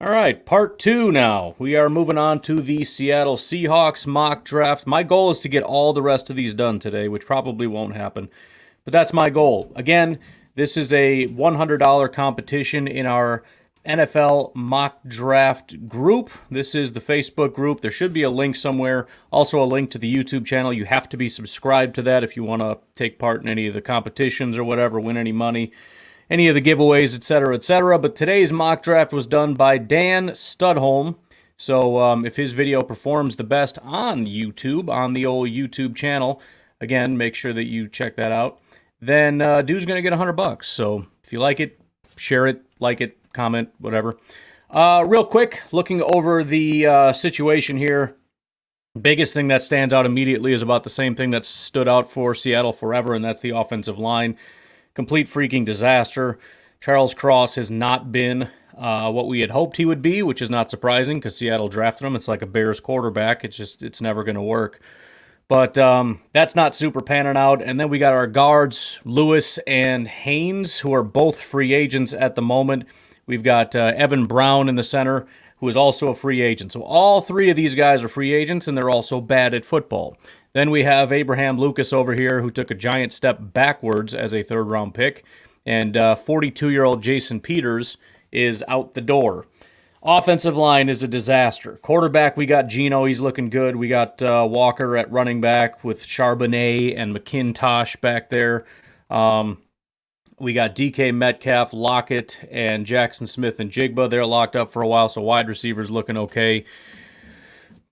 All right, part two now. We are moving on to the Seattle Seahawks mock draft. My goal is to get all the rest of these done today, which probably won't happen, but that's my goal. Again, this is a $100 competition in our NFL mock draft group. This is the Facebook group. There should be a link somewhere. Also, a link to the YouTube channel. You have to be subscribed to that if you want to take part in any of the competitions or whatever, win any money, any of the giveaways, etc., etc. But today's mock draft was done by Dan Studholm. So if his video performs the best on YouTube, on the old YouTube channel, again, make sure that you check that out, then dude's going to get $100. So if you like it, share it, like it, comment, whatever. Real quick, looking over the situation here, biggest thing that stands out immediately is about the same thing that stood out for Seattle forever, and that's the offensive line. Complete freaking disaster. Charles Cross has not been what we had hoped he would be, which is not surprising because Seattle drafted him. It's like a Bears quarterback. It's never going to work. But that's not super panning out. And then we got our guards, Lewis and Haynes, who are both free agents at the moment. We've got Evan Brown in the center, who is also a free agent. So all three of these guys are free agents, and they're also bad at football. Then we have Abraham Lucas over here, who took a giant step backwards as a third-round pick. And 42-year-old Jason Peters is out the door. Offensive line is a disaster. Quarterback, we got Geno. He's looking good. We got Walker at running back with Charbonnet and McIntosh back there. We got DK Metcalf, Lockett, and Jackson Smith and Jigba. They're locked up for a while, so wide receivers looking okay.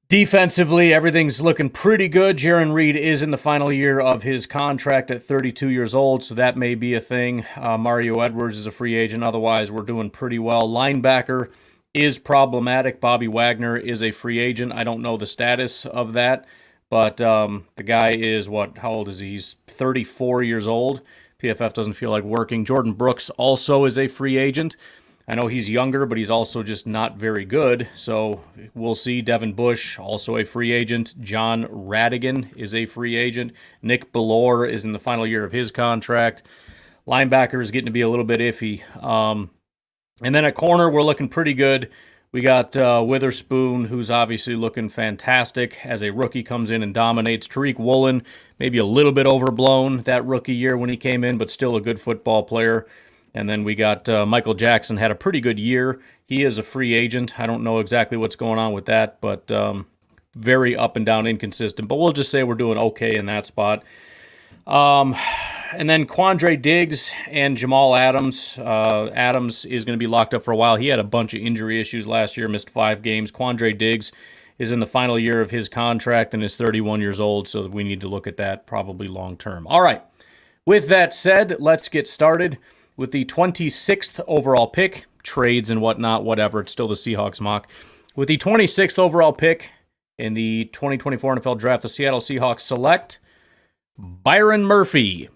Defensively, everything's looking pretty good. Jaron Reed is in the final year of his contract at 32 years old, so that may be a thing. Mario Edwards is a free agent. Otherwise, we're doing pretty well. Linebacker is problematic. Bobby Wagner is a free agent. I don't know the status of that, but the guy is, how old is he? He's 34 years old. PFF doesn't feel like working. Jordan Brooks also is a free agent. I know he's younger, but he's also just not very good. So we'll see. Devin Bush, also a free agent. John Radigan is a free agent. Nick Bellore is in the final year of his contract. Linebacker is getting to be a little bit iffy. And then at corner, we're looking pretty good. We got Witherspoon, who's obviously looking fantastic as a rookie, comes in and dominates. Tariq Woolen, maybe a little bit overblown that rookie year when he came in, but still a good football player. And then we got Michael Jackson, had a pretty good year. He is a free agent. I don't know exactly what's going on with that, but very up and down, inconsistent. But we'll just say we're doing okay in that spot. And then Quandre Diggs and Jamal Adams. Adams is going to be locked up for a while. He had a bunch of injury issues last year, missed 5 games. Quandre Diggs is in the final year of his contract and is 31 years old, so we need to look at that probably long term. All right. With that said, let's get started with the 26th overall pick, trades and whatnot, whatever. It's still the Seahawks mock. With the 26th overall pick in the 2024 NFL Draft, the Seattle Seahawks select Byron Murphy,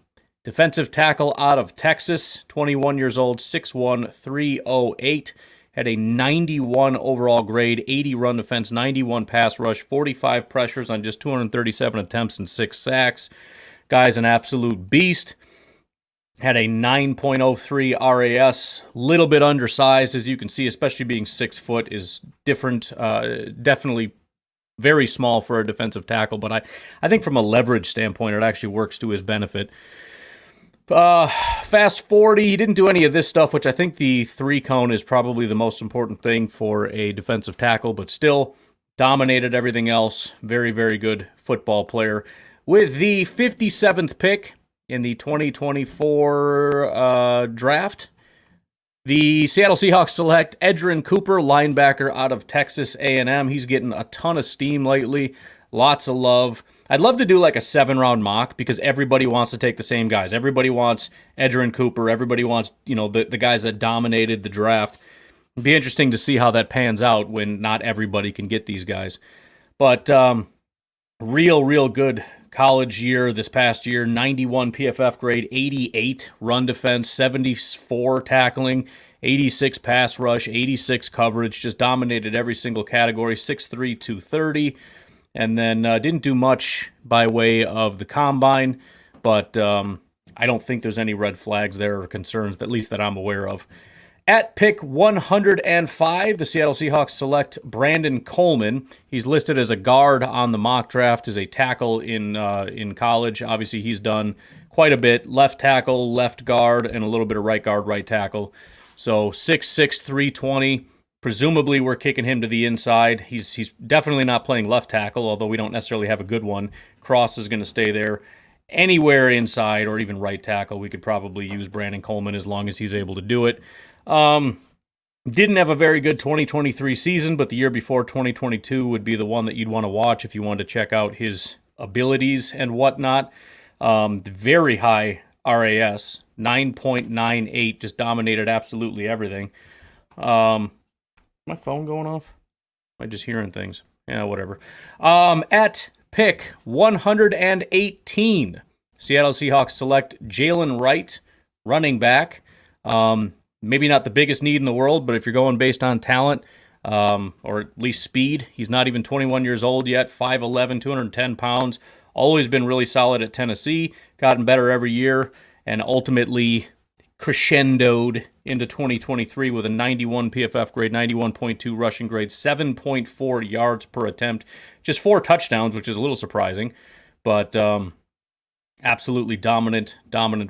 defensive tackle out of Texas, 21 years old, 6'1", 308. Had a 91 overall grade, 80 run defense, 91 pass rush, 45 pressures on just 237 attempts and 6 sacks. Guy's an absolute beast. Had a 9.03 RAS, little bit undersized, as you can see, especially being 6 foot is different. Definitely very small for a defensive tackle, but I think from a leverage standpoint, it actually works to his benefit. Fast 40, he didn't do any of this stuff, which I think the 3-cone is probably the most important thing for a defensive tackle, but still dominated everything else. Very, very good football player. With the 57th pick in the 2024 draft, the Seattle Seahawks select Edgerrin Cooper, linebacker out of Texas A&M. He's getting a ton of steam lately, lots of love. I'd love to do like a 7-round mock because everybody wants to take the same guys. Everybody wants Edgerrin Cooper. Everybody wants, the guys that dominated the draft. It'd be interesting to see how that pans out when not everybody can get these guys. But real good college year this past year, 91 PFF grade, 88 run defense, 74 tackling, 86 pass rush, 86 coverage, just dominated every single category, 6'3", 230, and then didn't do much by way of the combine, but I don't think there's any red flags there or concerns, at least that I'm aware of. At pick 105, the Seattle Seahawks select Brandon Coleman. He's listed as a guard on the mock draft, as a tackle in college. Obviously, he's done quite a bit. Left tackle, left guard, and a little bit of right guard, right tackle. So 6'6", 320. Presumably, we're kicking him to the inside. He's definitely not playing left tackle, although we don't necessarily have a good one. Cross is going to stay there. Anywhere inside or even right tackle, we could probably use Brandon Coleman as long as he's able to do it. Didn't have a very good 2023 season, but the year before, 2022, would be the one that you'd want to watch if you wanted to check out his abilities and whatnot. Very high RAS, 9.98, just dominated absolutely everything. My phone going off? Am I just hearing things? Yeah, whatever. At pick 118, Seattle Seahawks select Jalen Wright, running back. Maybe not the biggest need in the world, but if you're going based on talent, or at least speed, he's not even 21 years old yet, 5'11", 210 pounds, always been really solid at Tennessee, gotten better every year, and ultimately crescendoed into 2023 with a 91 PFF grade, 91.2 rushing grade, 7.4 yards per attempt, just 4 touchdowns, which is a little surprising, but absolutely dominant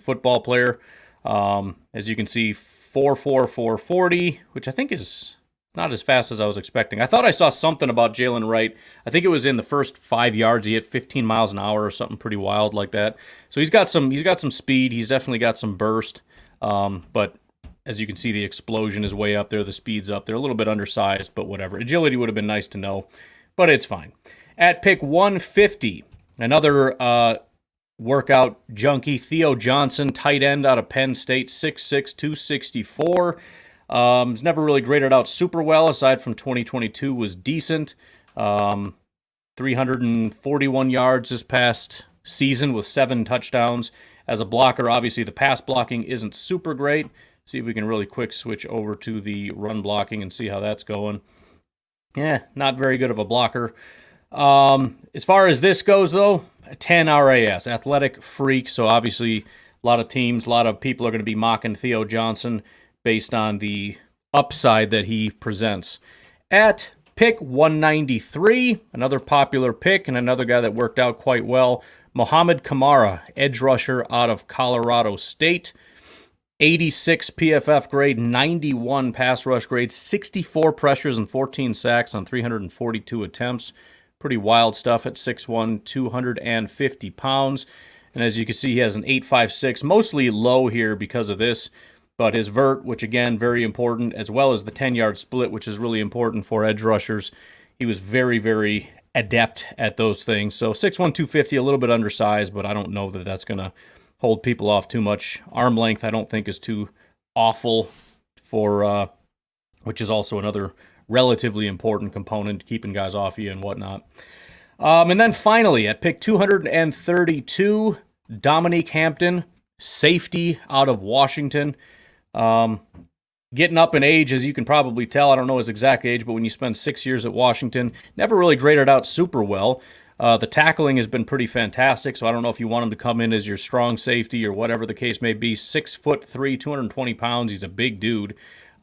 football player. As you can see, 4.4, 4.40, which I think is not as fast as I was expecting. I thought I saw something about Jalen Wright. I think it was in the first 5 yards. He hit 15 miles an hour or something pretty wild like that. So he's got some speed. He's definitely got some burst. But as you can see, the explosion is way up there. The speed's up there. A little bit undersized, but whatever. Agility would have been nice to know, but it's fine. At pick 150, another workout junkie, Theo Johnson, tight end out of Penn State, 6'6", 264. He's never really graded out super well, aside from 2022 was decent. 341 yards this past season with 7 touchdowns. As a blocker, obviously the pass blocking isn't super great. See if we can really quick switch over to the run blocking and see how that's going. Yeah, not very good of a blocker. As far as this goes, though, 10 RAS, athletic freak. So obviously a lot of teams, a lot of people are going to be mocking Theo Johnson based on the upside that he presents. At pick 193, another popular pick and another guy that worked out quite well, Mohamed Kamara, edge rusher out of Colorado State. 86 PFF grade, 91 pass rush grade, 64 pressures and 14 sacks on 342 attempts. Pretty wild stuff at 6'1", 250 pounds. And as you can see, he has an 8.56, mostly low here because of this. But his vert, which again, very important, as well as the 10-yard split, which is really important for edge rushers. He was very, very adept at those things. So 6'1", 250, a little bit undersized, but I don't know that that's going to hold people off too much. Arm length, I don't think, is too awful for, which is also another relatively important component, keeping guys off you and whatnot. And then finally, at pick 232, Dominique Hampton, safety out of Washington. Getting up in age, as you can probably tell. I don't know his exact age, but when you spend 6 years at Washington, never really graded out super well. The tackling has been pretty fantastic, so I don't know if you want him to come in as your strong safety or whatever the case may be. 6'3", 220 pounds. He's a big dude.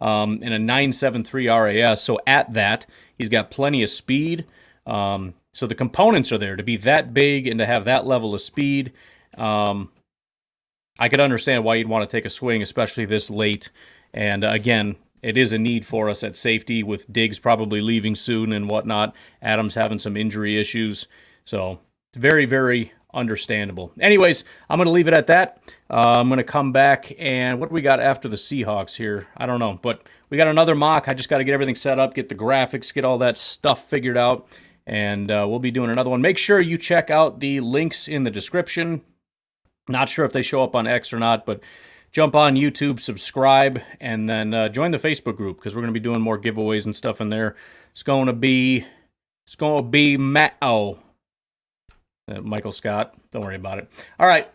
And a 9.73 RAS. So at that, he's got plenty of speed. So the components are there to be that big and to have that level of speed. I could understand why you'd want to take a swing, especially this late. And again, it is a need for us at safety, with Diggs probably leaving soon and whatnot. Adams having some injury issues. So it's very, very understandable. Anyways, I'm going to leave it at that. I'm going to come back, and what do we got after the Seahawks here? I don't know, but we got another mock. I just got to get everything set up, get the graphics, get all that stuff figured out, and we'll be doing another one. Make sure you check out the links in the description. Not sure if they show up on X or not, but jump on YouTube, subscribe, and then join the Facebook group, because we're going to be doing more giveaways and stuff in there. It's going to be Michael Scott. Don't worry about it. All right.